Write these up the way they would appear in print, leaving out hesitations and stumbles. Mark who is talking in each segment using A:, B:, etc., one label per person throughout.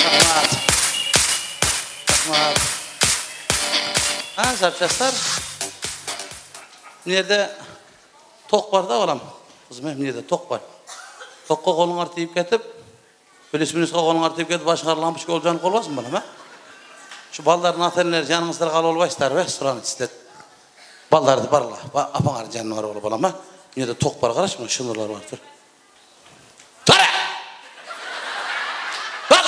A: Rahmat. Rahmat. Ha, zapçaslar. Nerede tok var da olam. Kızım hem nerede tok var. Tokka kolun artıyıp ketip, polisminizga kolun artıyıp ketip, başkarılanmış olacağını olmaz mı bana? Ha? Şu balların atenler canımızda kal olbaşlar ve suran istet. Balları da barla. Apanar canı var olup olam ha. Nerede tok var karışma, şınırlar vardır. Tara! Bas!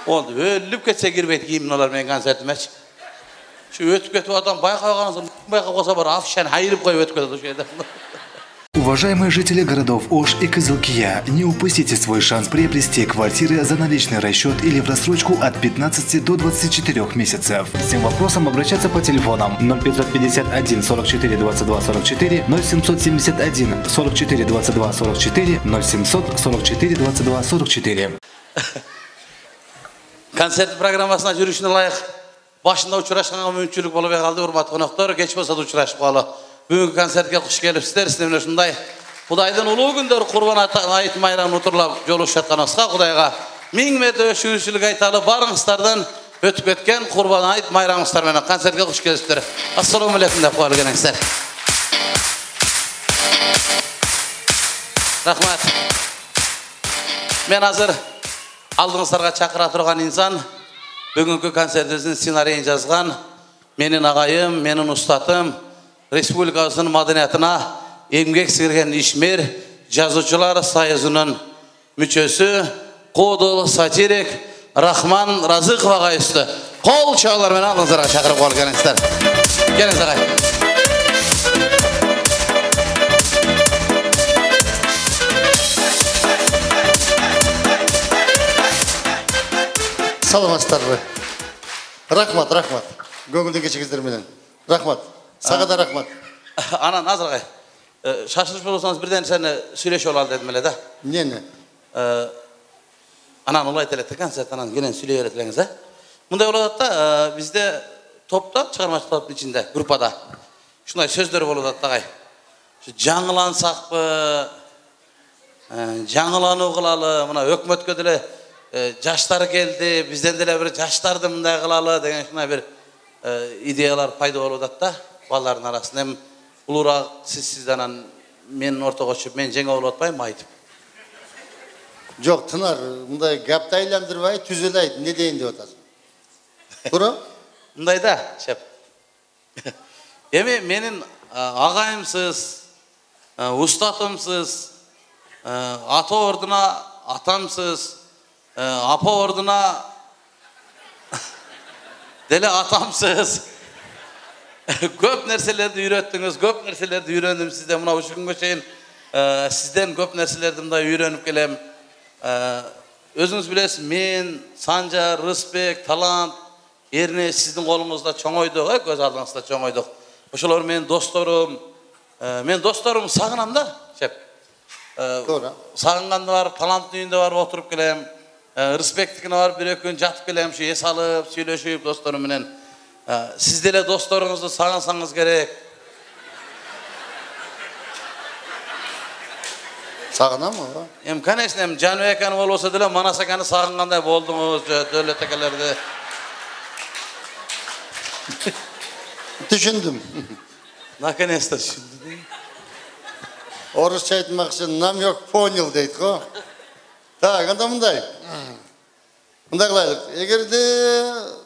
A: Oldu. Ölüp ketse girbeyt giyimin olar men konsertime. Şu ötüp ketip adam bayqaganızda bayqaqosa bar afişen hayırıp koyup ötüp ketip o şeyde.
B: Уважаемые жители городов Ош и Кызылкия, не упустите свой шанс приобрести квартиры за наличный расчет или в рассрочку от 15 до 24 месяцев. Всем вопросам обращаться по телефонам 0551 44 22 44, 0771 44 22 44, 0700 44 22 44.
A: Konsert programmasına жүрүшүнө ылайык башында учурашканга мүмкүнчүлүк болуп калды, урматтуу коноктору. Кеч болсо да учурашып калалы. Бүгүнкү концертке куш келипсиздер. Сиздер менен ушундай Кудайдын улуу күндөрү Курбан айт майрамын утурлап жолугушуп жатканыбызга Кудайга миң мәртебе шүгүрчүлүк айталы. Барыңыздардан өтүп кеткен Курбан айт майрамыңыздар менен концертке куш келипсиздер. Ассаламу алейкум деп коелу келиңиздер. Рахмат. Мен азыр алдыңыздарга чакыра турган инсан, бүгүнкү концертибиздин сценарийин жазган менин агайым, менин устатым, республикабыздын маданиятына эмгек сіңірген ишмер, жазуучулар союзунун мүчөсү, кодол сатирик Рахман Разыков агайыбызды кол чабуулар менен алдыңыздарга чакырып коелу келиңиздер. Келиңиз агай.
C: Саламатсыздарбы? Рахмат, рахмат. Көңүлдөн кечигиздер менен. Рахмат. Сага да рахмат.
A: Анан азыр агай. Шашылыш болсаңыз бирден сени сүйлөшүп алалы дедим эле да.
C: Эмнени?
A: Анан улайт эле концерт анан кенен сүйлөй берет элеңиз, а? Мындай болуп атат да, бизде топто, чыгармачылык топтун ичинде, группада ушундай сөздөр болуп атат агай. Жаңылансакпы, жаңылануу кылалы, мына өкмөткө деле жаштар келди, бизден деле бир жаштарды мындай кылалы деген ушундай бир идеялар пайда болуп атат да, балдардын арасында. Эми улуураак сизден менин ортого чыгып, мен жеңе болуп атпайм айтып.
C: Жок, Тынар, мындай гапты айландырбай, түз эле айт, эмне дейин деп атасың? Туура?
A: Мындай да, шеп. Эми менин агайымсыз, устатымсыз, ата ордуна атамсыз, апа ордуна деле атамсыз. Көп нерселерди үйрөттүңүз, көп нерселерди үйрөндүм сизден. Мына ушул күнгө чейин сизден көп нерселерди мындай үйрөнүп келем. Өзүңүз билесиз, мен, Санжар, Рысбек, Талант, Эрне сиздин колуңузда чоңойдук, көз алдыңызда чоңойдук. Ошолор менин досторум. Мен досторумду сагынам да, шеп.
C: Туура.
A: Сагынганда барып, Таланттын үйүндө барып отуруп келем. Рысбектикине барып бир күн жатып келем, шу эс алып, сүйлөшүп досторум менен. Siz деле досторыңызды сагынсаңыз керек.
C: Сагынамбы?
A: Эми, конечно, Жаныбек аканы болбосо деле Манас аканы сагынгандай болдуңуз, Дөөлөт акаларды.
C: Түшүндүм.
A: Наконец-то түшүндүм.
C: Орусча айтмакчы намек понял дейт го. Так, анда мындай. Мындай кылайлык. Эгерде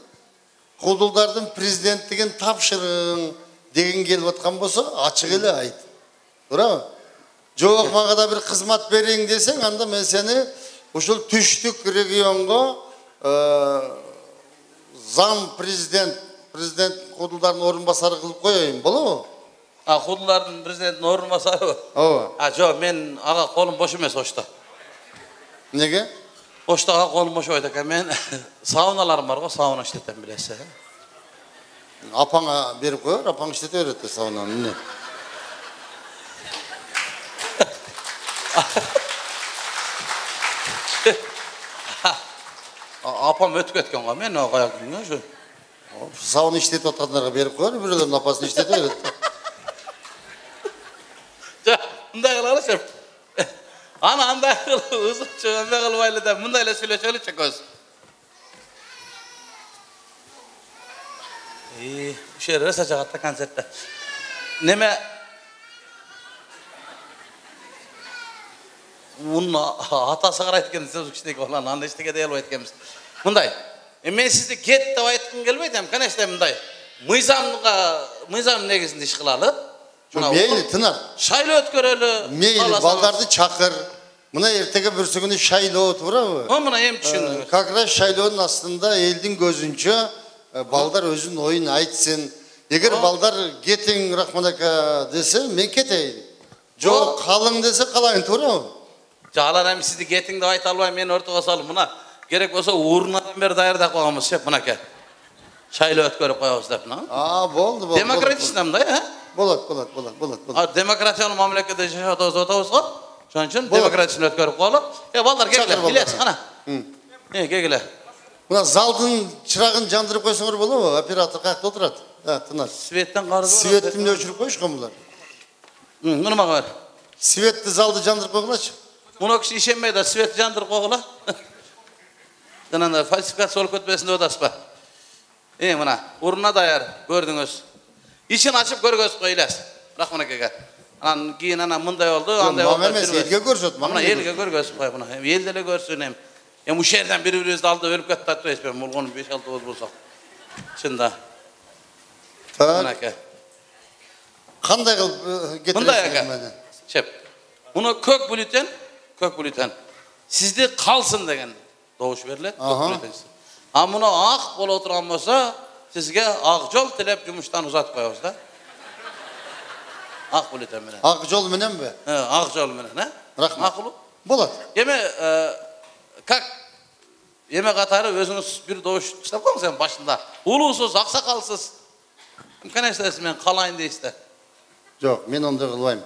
C: Кудулдардын президенттигин тапшырың деген келип аткан болсо, ачык эле айт. Туурабы? Жок, мага да бир кызмат бериң десең, анда мен сени ушул түштүк регионго зам президент Кудулдардын орун басары кылып коеюн, болобу?
A: Кудулдардын президенттин орун басары?
C: Ооба.
A: Жок, мен ага колум бош эмес ошто.
C: Неге?
A: Оштага колум бош ойт экен. Мен сауналарым бар го, сауна иштетем билесиз.
C: Апаңа берип коер, апаң иштете берет саунаны, эмне?
A: Апам өтүп кеткен го, мен каяк билем ошо.
C: Сауна иштетип аткандарга берип коер, бирөөлөрдүн апасын иштете берет.
A: Мындай кылалы, шеп. Ana anda uzun çöğünme kılmayla da bundayla söyleşelim çekoz. Bu şey resa çağatta konsertte. Neme bunun hatası qara etkeniz siz kişideki olan anlaştık deyel etkemiz. Bunday. Men sizde get dep aytqım kelbeydi, kanesta bunday. Mıyzam negizinde iş kılalı.
C: Meyli tınar.
A: Şaylı ötköreli.
C: Meyli baldardı çakır. Buna ertege bir günü şaylı ot bravo.
A: O buna hem düşünün.
C: Kakra şaylığın aslında eldin gözünce baldar özün oyun aytsın. Eğer baldar getin rahmanaka dese men keteyim. Jo kalın dese kalayın to'g'rimi?
A: Jağlar hem sizni getin dep ayta albayman, men o'rtaga solib buna. Gerek bo'lsa o'rnadan beri tayyorlab qo'yamiz, shep bunaka. Şaylı ötkörüp qo'yamiz dep buni.
C: Bo'ldi.
A: Demokratistlamda, ha?
C: Bo'ladi.
A: Demokratiyani mamlakatda yashayotimiz o'tamiz-ku. Shuning uchun demokratiyani o'tkörüp qo'yib, balдар kelinglar, Ilyas qana. Kelinglar.
C: Buna zaldın çırağını jandırıp koysanlar olur mu? Operator qayerda oturadi? Ha, tınar.
A: Svetdan qarzi.
C: Svetini o'chirib qo'yishgan bular.
A: Nima qiladi?
C: Svetni zalda jandırıp qo'yg'lachi.
A: Buni kishi ishonmaydi, svet jandırıp qo'yg'la. Dananda falsifikat solib ketmesin deb o'tasizmi? Mana o'rnuna tayyor, ko'rdingiz. İçini açıp ko'rg'izib qo'yinglar. Rahmon akaga. Ana keyin ana bunday oldu, anday oldu.
C: Mana elga ko'rsat,
A: mana elga ko'rg'izib qo'y buni. Eldele ko'rsin ham. Bu şehirden bir-birimizni aldı ölüp ketdi etmem. Mulg'on 5-6 o'z bo'lsak. Shunda.
C: Tak. Qanday qilib getirasiz meni?
A: Shep. Buni ko'k buluten. Sizde qalsin degan doğuş beriladi. Ha buni oq bo'lib o'tirgan bo'lsa, sizga oq yo'l tilab yumushdan uzatib qo'yamiz da. Oq buluten bilan.
C: Oq yo'l bilan mi?
A: Ha, oq yo'l bilan, ha?
C: Rahmat.
A: Ma'qul.
C: Bo'ladi.
A: Yeme kak yemek atarı özünüz bir doğuş işlep koyun sen başında. Ulusuz, aksakalsız. İmkan istersin men kalayın deyiste.
C: Yok, men onda kılbayım.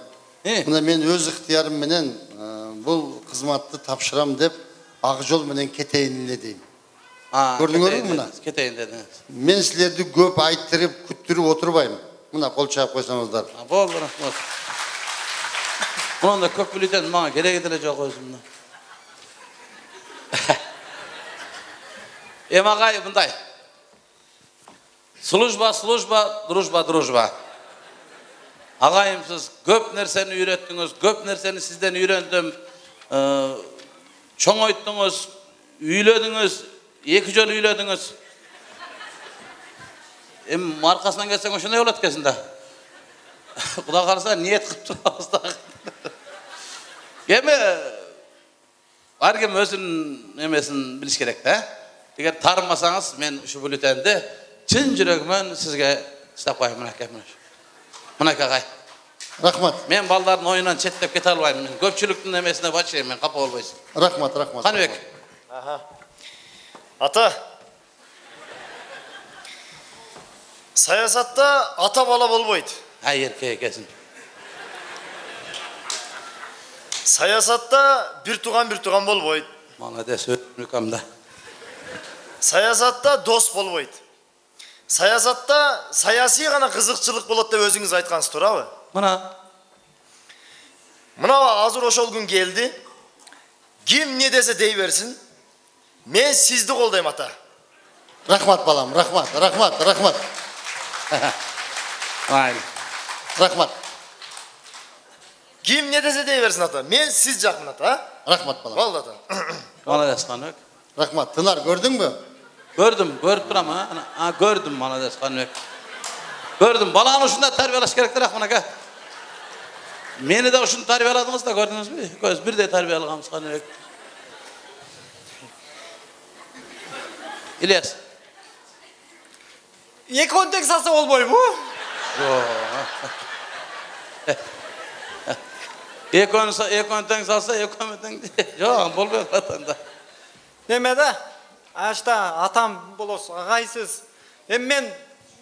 C: Buna men öz ihtiyarım menen bu hizmetni tapşıram dep Akjol menen keteyinle deyim. Gördüңөр mü buna?
A: Keteyin dediniz.
C: Men sizlerdi köp ayttırıp küttürüp oturbayım. Buna kol çağıp koysanızlar.
A: Boldu rahmat. Bunun da kök bülten bana gerek edilecek özümden. Emagay bunday. Служба, дружба. Ağayım siz köp nerseni öğrettiniz, köp nerseni sizden öğrendim. Çoğ oyttunuz, üylediniz, iki jol üylediniz. Markasından gelsen o şuna yol etkesin de. Kuda kalırsa niyet kılıp durmamız da. Gemi, var ki özünün emesin biliş gerek de. Eğer tarmasanız, men şu bültende çın yürekmen sizge istap koyayım Mınaka gay.
C: Rahmat.
A: Men balların oyundan çetlep kete albayım. Köpçülüktün emesine başlayayım men, kapı olmayız.
C: Rahmat.
A: Kanbek.
D: Ata. Sayasatta ata bala bolboydu.
A: Hayır kesin.
D: Sayasatta bir tuğan bolboydu.
A: Malades ömrükamda.
D: Sayasatta dost bolboydu. Sayasatta sayasi gana kızıkçılık bolot dep özüңүz ayткансыз туурабы? Мына азыр ошол күн келди. Ким не десе дей берсин. Мен сизди колдойм ата.
C: Rahmat balam, rahmat.
A: Aynen.
C: Rahmat.
D: Kim ne dese dey versin ata. Men siz jakmын ata.
C: Rahmat balam.
D: Boldu ata.
A: Malades Kanbek.
C: Rahmat. Tınar gördün mü?
A: Görüp duram ha. Gördüm Malades Kanbek. Gördüm. Balağını şunda terbiyelaş gerektir Rahman aka. Meni de şunu terbiyeladınız da gördünüz mü? Bir de terbiyelagamız Kanbek. İlyas.
E: Ekon tek salsa olboymu?
A: Ekon tek salsa ekon tek. Yok, bolmuyor vatanda.
E: Nemede? Aşta atam bolos, ağaysız. Men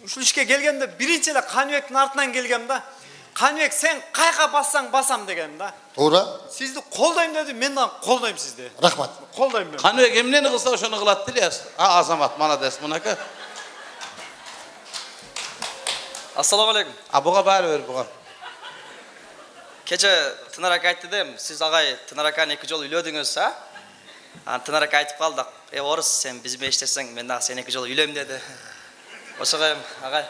E: şu işe gelgende birinci ele Kanbek'in артынан gelgem da. Kanbek sen kayga basam degem da.
C: Doğru.
E: Sizdi koldayım dedi, men de koldayım sizdi.
C: Rahmat.
E: Koldayım ben.
A: Kanbek emneni kılsa şunu kılattı İlyas. Azamat Malades bunaka.
E: Assalamu alaikum.
A: Buğa bari ver buğa.
F: Keçe Tınar aka aytты да, siz agay Tınar akаны 2 жолу үйлөдүңүз, а? Tınar aka айтып калдык. Орус, сен бизби эштесең, мен дагы сени 2 жолу үйлөйм деди. Ошого агай.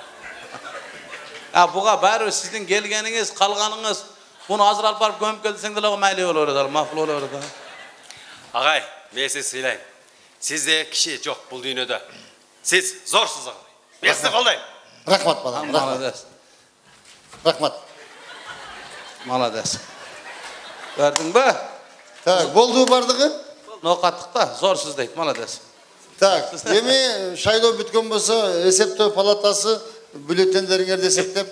A: Буга баары сиздин келгениңиz, калганыңыз, буну азыр алып барып көмүп келсең деле майлы болор еді, макул болор еді.
G: Агай, мен сиз сыйлайм. Сизде киши жок бул дүйнөдө. Сиз зорсуз агай. Мен сизди колдойм.
C: Рахмат балам, рахмат.
A: Молодец.
C: Рахмат.
A: Молодец. Gördün mü?
C: Так, болду бардыгы?
A: Ноқаттықта зорсыз дейт, молодец.
C: Так, эми шайлоо бүткөн болсо, эсептөө палатасы бюллетендериңерди эсептеп.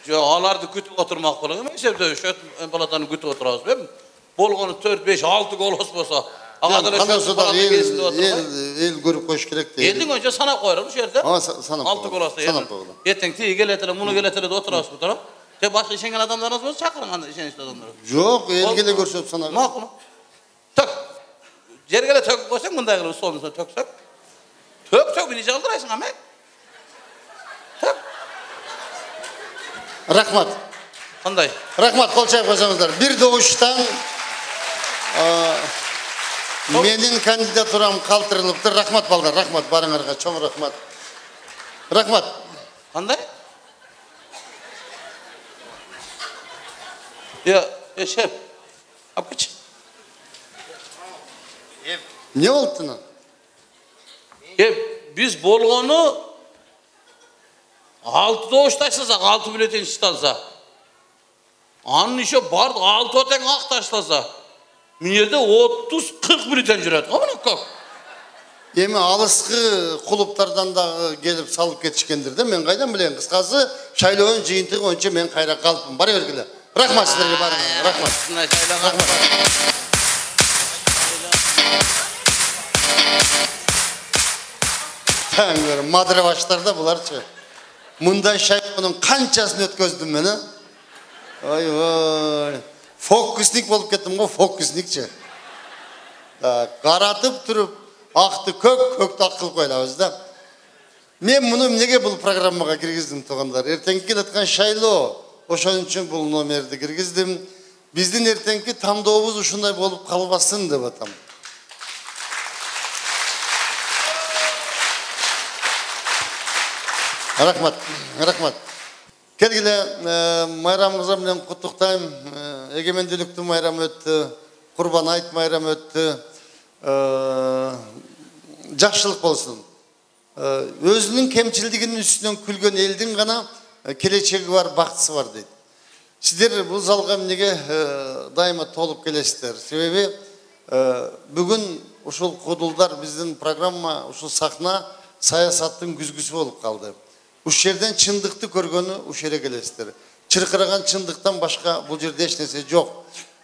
A: Жо, аларды күтүп отурмак болот. Эми эсептөө шөт палатаны күтүп отурабыз, бем? Болгону 4, 5, 6 голос болсо, ага деле шөт палата кезинде отурбайбы?
C: Эл көрүп коюш керек дейт.
A: Элдин önce санап коербыз шу жерде.
C: Санап.
A: 6 голосто ел. Эртең тиги келет эле, муну келет эле деп отурабызбы, туурабы? Те башка ишенген адамдарыңыз болсо чакырың анда ишеничти адамдар.
C: Жок, эл келе көрсөп санап.
A: Макул. Тök. Жерге эле төгүп койсоң, мындай кылып столдун үстүнө төксөк. Төк, мени жалдырайсың ама. Тök.
C: Рахмат.
A: Кандай?
C: Рахмат, кол чайып койсоңуздар. Бир добуштан менин кандидатурам калтырылыптыр. Рахмат балдар, рахмат барыңарга, чоң рахмат. Рахмат.
A: Кандай? Шеп. Апкач.
C: Не болду?
A: Биз болгону 6 добуштайсызак, 6 бюллетень чыкталса. Анын еще барды 6 отең ак ташталса. Мына жерде 30-40 бюллетень жүрөт. Амына как?
C: Эми алыскы клубтардан да келип салып кетишкендир да, мен кайдан билем. Кыскасы, шайлоонун жыйынтыгы боюнча мен кайра калыпмын. Бара бергиле. Рахмат силерге барыңар. Рахмат. Таңыр, мадыраваштарда буларчы. Мындай шайлоонун канчасын өткөздүм мен, а? Ой. Фокусник болуп кеттим го, фокусникчи. Каратып туруп, акты көк, көктү ак кылып койлабыз да. Мен муну эмнеге бул программага киргиздим тугандар? Эртеңки келаткан шайлоо, ошон үчүн бул номерди киргиздим. Биздин эртеңки тандообуз ушундай болуп калбасын деп атам. Рахмат, рахмат. Келгиле, майрам мырза менен куттуктайм. Эгемендүүлүктүн майрамы өттү, Курбан айт майрамы өттү. Жакшылык болсун. Өзүнүн кемчилдигинин үстүнөн күлгөн элдин гана келечеги бар, бактысы бар дейт. Сиздер бул залга эмнеге дайыма толуп келесиздер? Себеби бүгүн ушул кудулдар биздин программа, ушул сахна саясаттын күзгүсү болуп калды. Уш жерден чындыкты көргөнү уш жерге келесиздер. Чыркыраган чындыктан башка бул жерде эч нерсе жок.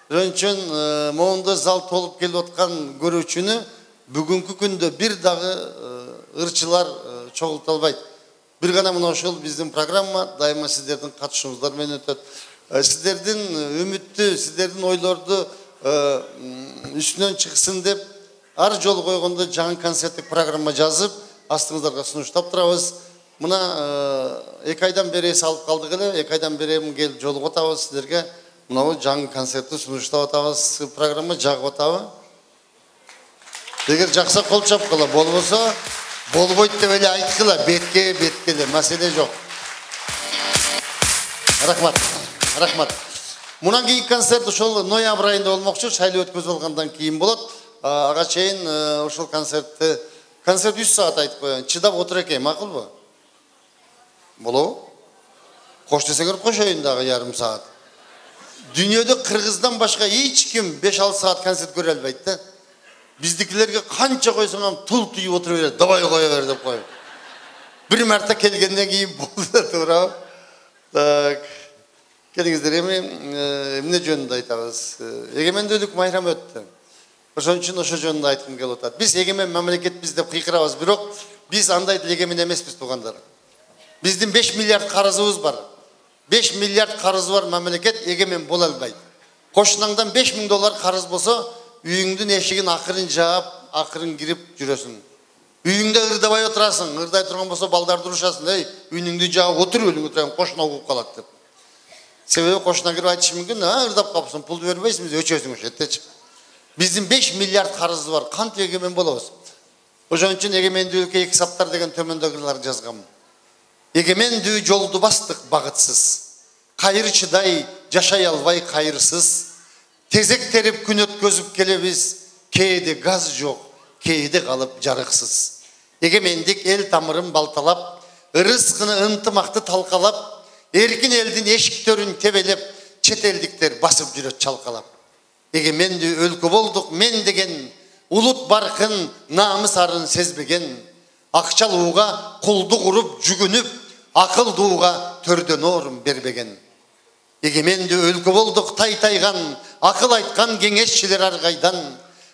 C: Ошон үчүн моунда зал толуп келип аткан көрүүчүнү бүгүнкү күндө бир дагы ырчылар чогулта албайт. Бир гана мына ушул биздин программа дайыма сиздердин катышуңуздар менен өтөт. Сиздердин үмүттү, сиздердин ойлорду үстүнөн чыксын деп ар жолу койгондо жаңы концерттик программа жазып, астыңыздарга сунуштап турабыз. Мына 2 айдан бери салып калдык эле, 2 айдан бери келип жолугуп атабыз сиздерге. Мына жаңы концертти сунуштап атабыз, программа жагып атабы. Эгер жакса кол чапкыла, болбосо болбойт деп эле айткыла, бетке эле, маселе жок. Рахмат. Рахмат. Мунан кийинки концерт ошол ноябрь айында болмокчу, шайлоо өткөзүп алгандан кийин болот. Ага чейин ошол концерт 3 саат айтып коеюн. Чыдап отур экен, макулбу? Болобу? Кош десеңер кошоюн дагы ярым саат. Дүйнөдө Кыргыздан башка эч ким 5-6 саат концерт көрө албайт да. Биздикилерге канча койсоң ham тул түйүп отура берет, давай кое бер деп коюп. Бир марта келгенден кийин болду туурабы? Так. Келиңиздер, эмне жөнүндө айтабыз? Эгемендүүлүк майрамы өттү. Ошон үчүн ошо жөнүндө айткым келип атат. Биз эгемен мамлекетпиз деп кыйкырабыз, бирок биз андай эгемен эмеспиз тугандар. Биздин 5 миллиард карызыбыз бар. 5 миллиард карызы бар мамлекет эгемен боло албайт. Кошунаңдан $5000 карыз болсо, үйүңдүн эшигин акырын жаап, акырын кирип жүрөсүң. Үйүңдө ырдабай отурасың, ырдай турган болсо балдарды урушасың. Эй, үйүңдү жаап отур, өлүң отурам, кошуна угуп калат деп. Себеби кошуна кирип айтышы мүмкүн, ырдап калыпсың, пул бербейсиңби, өчөсүң ошентечи. Биздин 5 миллиард карызы бар, кантип эгемен болобуз? Ошон үчүн эгемендүүлүккө 2 саптар деген төмөндөгүлөр жазгам. Эгемендүү жолду бастык багытсыз. Кайырчыдай жашай албай кайырсыз. Тезек терип күн өткөзүп келебиз. Кээде газ жок, кээде калып жарыксыз. Эгемендик эл тамырын балталап, ырыскыны ынтымакты талкалап, эркин элдин эшиктөрүн тебелеп, чет элдиктер басып жүрөт чалкалап. Эгемендүү өлкө болдук мен деген, улут баркын, намыс арын сезбеген, акчалууга кулду куруп жүгүнүп, акылдууга төрдөн орун бербеген. Эгемендүү өлкө болдук тай-тайган, акыл айткан кеңешчилер ар кайдан,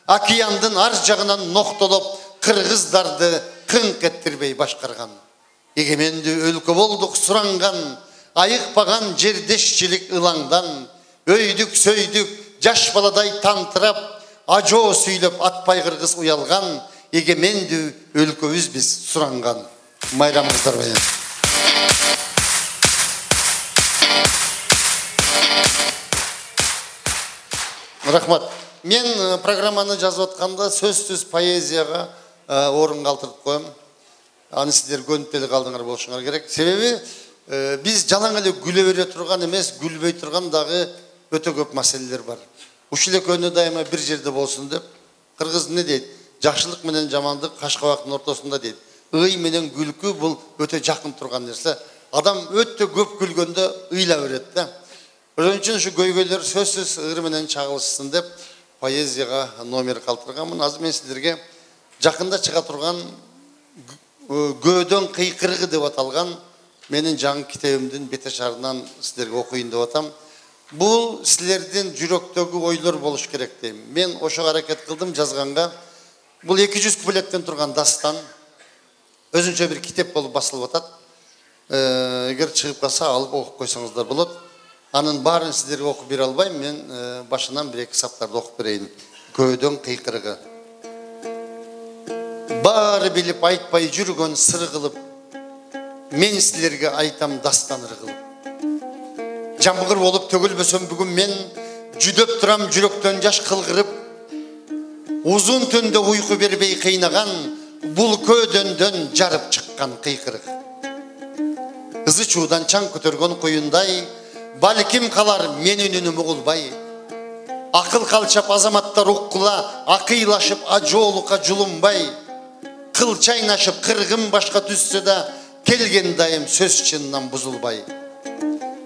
C: океандын ар жагынан ноктолоп, кыргыздарды кыңк эттирбей башкарган. Эгемендүү өлкө болдук суранган, айыкпаган жердешчилик ылаңдан, өйдүк сөйдүк жаш баладай тантырап, ажоо сүйлөп атпай кыргыз уялган, эгемендүү өлкөбүз биз суранган. Майрамыңыздар менен. Рахмат. Мен программаны жазып атканда сөзсүз поэзияга орун калтырып коем. Аны сиздер көнүп деле калдыңар болушуңар керек. Себеби биз жалаң эле күлө бере турган эмес, күлбөй турган дагы өтө көп маселелер бар. Ушул экөөнү дайыма бир жерде болсун деп, кыргыз эмне дейт? Жакшылык менен жамандык кашкабактын ортосунда дейт. Ый менен күлкү бул өтө жакын турган нерсе. Адам өтө көп күлгөндө ыйла берет да. Ошон үчүн ушу көйгөйлөр сөзсүз ыр менен чагылышсын деп поэзияга номер калтырганмын. Азыр мен сиздерге жакында чыга турган Гөөдөн кыйкырыгы деп аталган менин жаңы китебимдин бете шарынан сиздерге окуйын деп атам. Бул силердин жүрөктөгү ойлор болуш керек дейм. Мен ошого аракет кылдым жазганга. Бул 200 куплеттен турган дастан. Өзүнчө бир китеп болуп басылып атат. Эгер чыгып калса алып окуп койсоңуздар болот. Анын баарын сиздерге окуп бере албайм. Мен башынан 1-2 саптарды окуп берейин. Гөөдөн кыйкырыгы. Бары билип айтпай жүргөн сыр кылып, мен силерге айтам дастан ыргылып. Жамгыр болуп төгүлбөсөм бүгүн мен, жүдөп турам жүрөктөн жаш кылгырып. Узун түндө уйку бербей кыйнаган, бул көөдөндөн жарып чыккан кыйкырык. Ызы чуудан чаң көтөргөн куюндай, балким калар менин үнүм угулбай. Акыл калчап азаматтар уккула, акыйлашып ажоолукка жулунбай. Кыл чайнашып кыргын башка түссө да, келген дайым сөз чынынан бузулбай.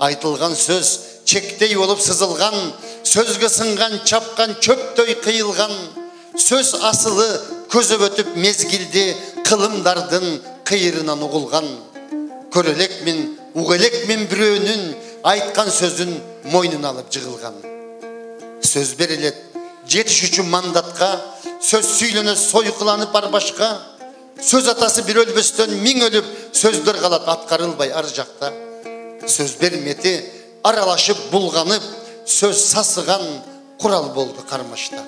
C: Айтылган сөз чектей болуп сызылган, сөзгө сынган чапкан чөптөй кыйылган. Сөз асылы көзөп өтүп мезгилди, кылымдардын кыйырынан угулган. Көрелекмин, угелекмин бирөөнүн айткан сөзүн мойнуна алып жыгылган. Сөз берилет жетиш үчүн мандатка, сөз сүйлөнө сойкуланып ар башка. Сөз атасы бир өлбөстөн миң өлүп, сөздөр калат аткарылбай ар жакта. Сөз бермети аралашып булганып, сөз сасыган курал болду кармашта.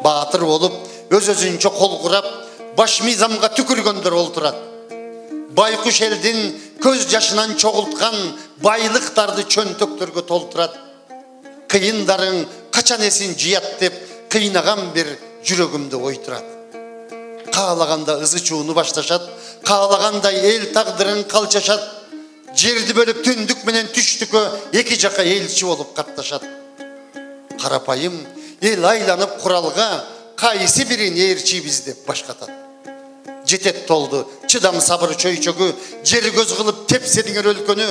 C: Баатыр болуп, өз-өзүнчө кол курап, баш мыйзамга түкүргөндөр олтурат. Байкуш элдин көз жашынан чогулткан байлыктарды чөнтөктөргө толтурат. Кыйындарың качан эсин жыят деп, кыйнаган бир жүрөгүмдү ойтурат. Каалаганда ызы чууну башташат, каалагандай эл тагдырын калчашат. Жерди бөлүп түндүк менен түштүккө эки жака элчи болуп катташат. Карапайым эл айланып куралга, кайсы бирин ээрчийбиз деп башкатат. Жетет толду чыдам сабыр чөйчөгү, жер көз кылып тепсеңер өлкөнү.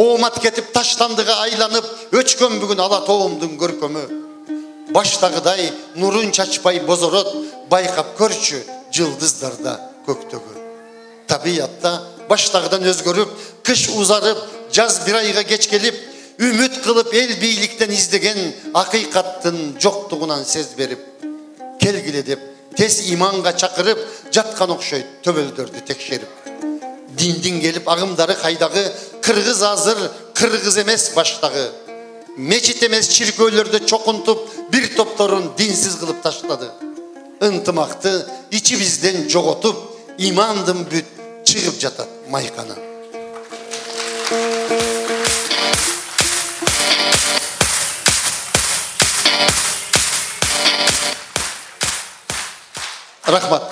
C: Оомат кетип таштандыга айланып, өчкөн бүгүн ала тоомдун көркөмү. Баштагыдай нурун чачпай бозорот, байкап көрчү жылдыздарда көктөгү. Табиятта баштагыдан өзгөрүп, кыш узарып, жаз бир айга кеч келип, үмүт кылып эл бийликтен издеген акыйкаттын жоктугунан сез берип, келгиле деп тез иманга чакырып, жаткан окшойт төбөлдөрдү текшерип. Диндин келип агымдары кайдагы, кыргыз азыр, кыргыз эмес баштагы. Мечит эмес чиркөөлөрдө чокунтуп, бир топторун динсиз кылып таштады. Ынтымакты ичибизден жоготуп, имандын бүт чыгып жатат майкана. Рахмат.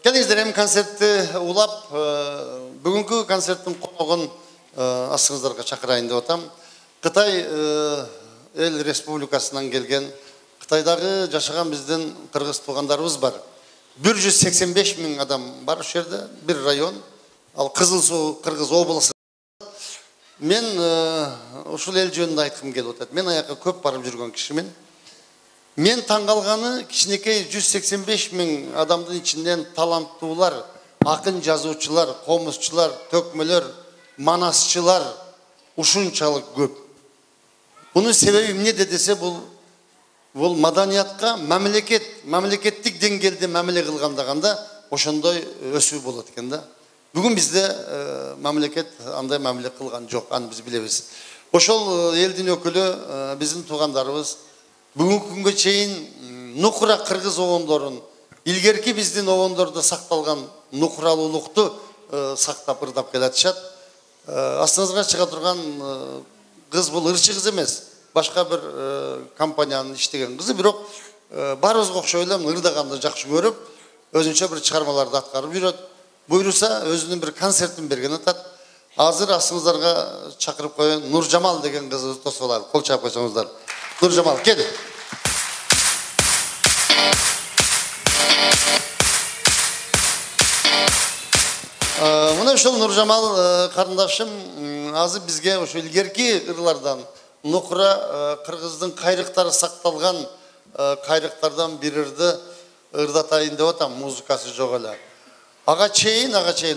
C: Келіңіздер эми концертті улап, бүгінгі концерттің қонағын астыңыздарға шақырайын деп отам. Қытай ел республикасынан келген, Қытайдағы жашаған біздің қырғыз туғандарыбыз бар. 185 мың адам бар осы жерде, бір район. Ал Қызылсу Қырғыз облысы. Мен ушул ел жөнінде айтқым келіп отыр. Мен аяққа көп барып жүрген кішімен. Мен таңғалғаны кішінекей 185 мың адамдың ішінден таланттуулар, ақын жазушылар, қомысшылар, төкмелер, манасшылар ушунчалык көп. Бұның себебі не десе бұл маданиятқа мемлекеттік деңгейде мәміле қылғандағанда ошондой өсүү болот экен да. Бүгін бізде мемлекет андай мәміле қылған жоқ, аны біз білебіз. Ошол елдің өкілі біздің туғандарыбыз бүгінгі күнге чейин нукура кыргыз обондорун, илгерки биздин обондордо сакталган нукуралуулукту сактап ырдап келатышат. Астыңызга чыга турган кыз бул ырчы кыз эмес, башка бир компаниянын иштеген кызы, бирок баарыбызга окшой элем ырдаганды жакшы көрүп, өзүнчө бир чыгармаларды аткарып жүрөт. Буйруса өзүнүн бир концертин берген атат. Азыр астыңыздарга чакырып коюн, Нуржамал деген кызды тосуп алайлык. Кол чаап койсоңуздар. Нуржамал, кел. Мына ушул Нуржамал карындашым азыр бизге ошо илгерки ырлардан, нукура кыргыздын кайрыктары сакталган кайрыктардан бир ырды ырдатайын деп атам, музыкасы жок эле. Ага чейин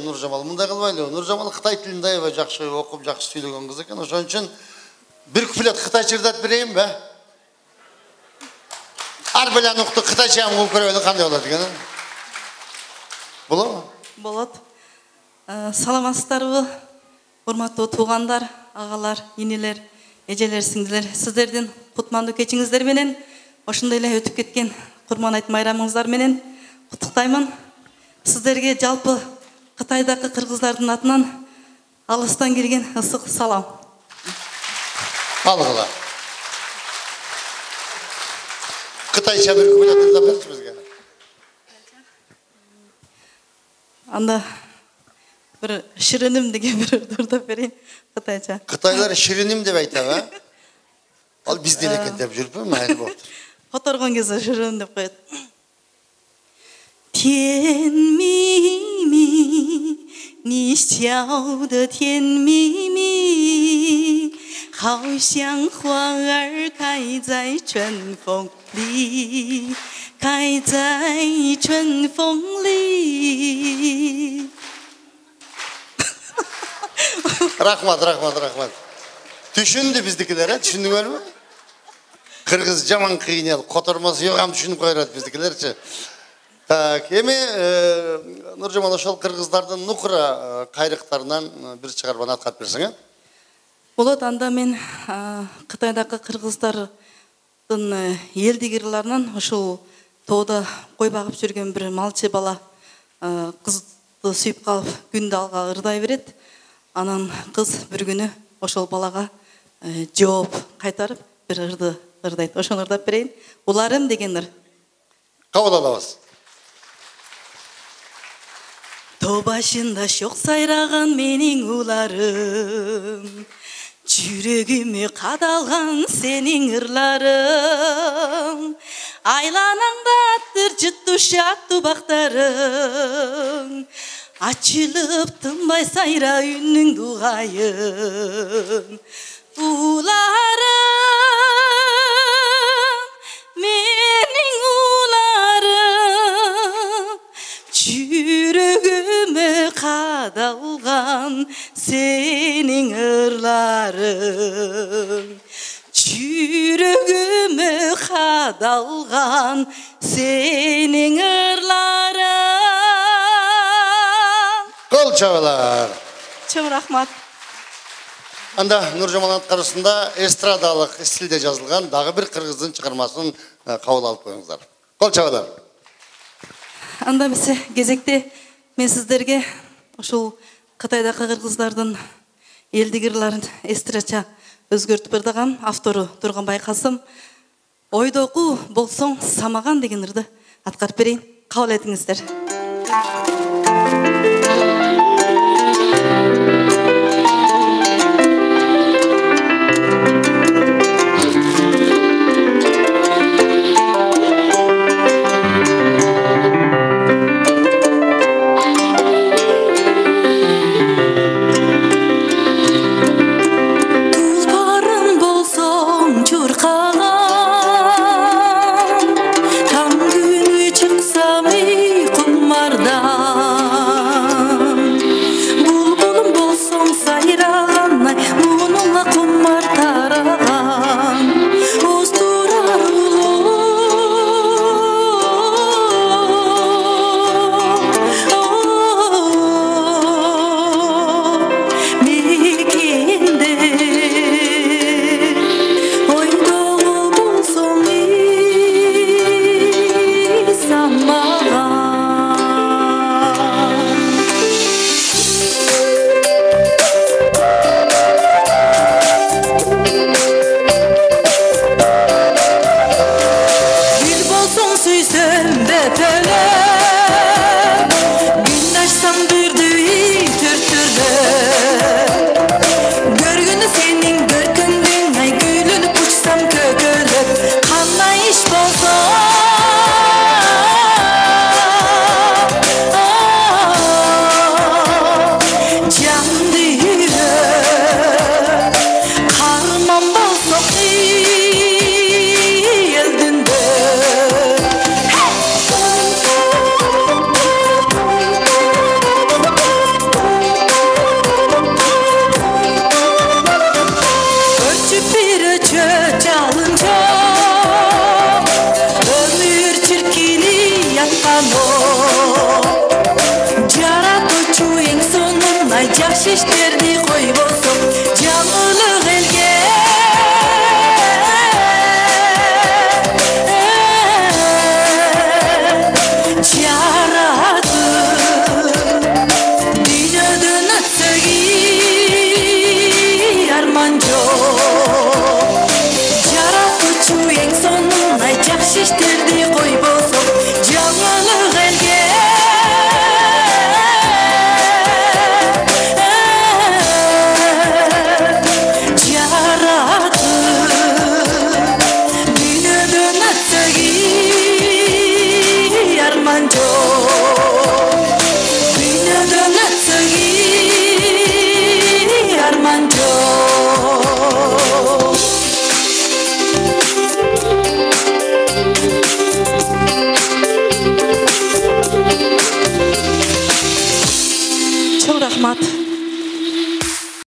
C: Нуржамал мындай кылбайлы. Нуржамал Кытай тилин аябай жакшы окуп, жакшы сүйлөгөн кыз экен. Ошон үчүн бир куплет кытайча ырдатып берейин бе? Ар белән укту кытайча угуп көрөлү кандай болот экен? Болобу?
H: Болот. Саламатсыздарбы? Урматтуу туугандар, агалар, инелер, эжелер, сиңдилер, сиздердин кутмандуу кечиңиздер менен ошондой эле өтүп кеткен Курман айт майрамыңыздар менен куттуктаймын. Сіздерге жалпы Қытайдағы қырғыздардың атынан алыстан келген ысық салам.
C: Алғыла. Қытайша бір күмілет ырдап берші бізге.
H: Анда бір шірінім деген бір ырдап берейін Қытайша.
C: Қытайлар шірінім деп айтады, ал бізден екен деп жүріп мәлі болды.
H: Қоторған кезде шірінім деп қояды. 甜蜜蜜，你笑得甜蜜蜜，好像花儿开在春风里，开在春风里。
C: Рахмат. Түшінді біздікілер, түшіндіңер ме? Қырғыз жаман қиын ел, қотырмасы yoğam түшініп қойырады біздікілерші. Эми Нуржамал ошол кыргыздардын нукура кайрыктарынан бир чыгарманы аткарып берсең,
H: Болот, анда мен Кытайдагы кыргыздардын элдик ырларынан ошол тоодо кой багып жүргөн бир малчы бала кызды сүйүп калып күндү алга ырдай берет. Анан кыз бир күнү ошол балага жооп кайтарып бир ырды ырдайт. Ошону ырдап берейин. Уларым деген ыр.
C: кабыл алабыз.
H: Тоо башында шоқ сайраған менің уларым, жүрегіме қадалған сенің ырларың, айланаңда аттыр жытты шатты бақтарың, açılıp тынбай сайра үннің дуғайын. Уларым, менің уларым, жүрегіме қадалған сенің ырларың, жүрегіме қадалған сенің ырларың.
C: Қол чабалар.
H: Чым рахмат.
C: Анда Нуржамал атқарысында эстрадалық стилде жазылған дағы бір қырғыздың шығармасын қабыл алып қойыңыздар. Қол чабалар.
H: Анда месе кезекте мен сіздерге ошол Кытайдагы кыргыздардын элдик ырларын эстрадча өзгөртүп ырдагам. Автору Турганбай Касым. Ойдоку болсоң самаган деген ырды аткарып берейин. Кабыл этиңиздер.
I: Şiştirdi koy bolsun canlılık elge Yaradı Dünyadın ötseği armanco Yaratıcı en sonuna jak şiştirdi koy bolsun canlılık elge
H: Çok rahmat.